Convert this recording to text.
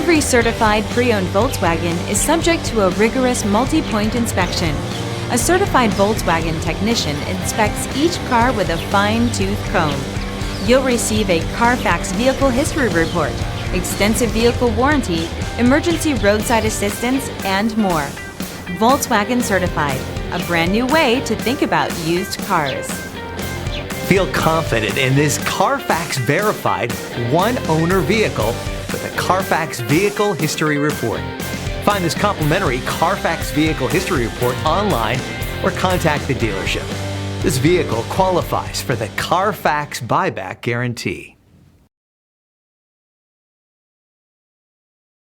Every certified pre-owned Volkswagen is subject to a rigorous multi-point inspection. A certified Volkswagen technician inspects each car with a fine-tooth comb. You'll receive a Carfax Vehicle History Report, extensive vehicle warranty, emergency roadside assistance, and more. Volkswagen Certified, a brand new way to think about used cars. Feel confident in this Carfax verified one-owner vehicle with a Carfax Vehicle History Report. Find this complimentary Carfax Vehicle History Report online or contact the dealership. This vehicle qualifies for the Carfax Buyback Guarantee.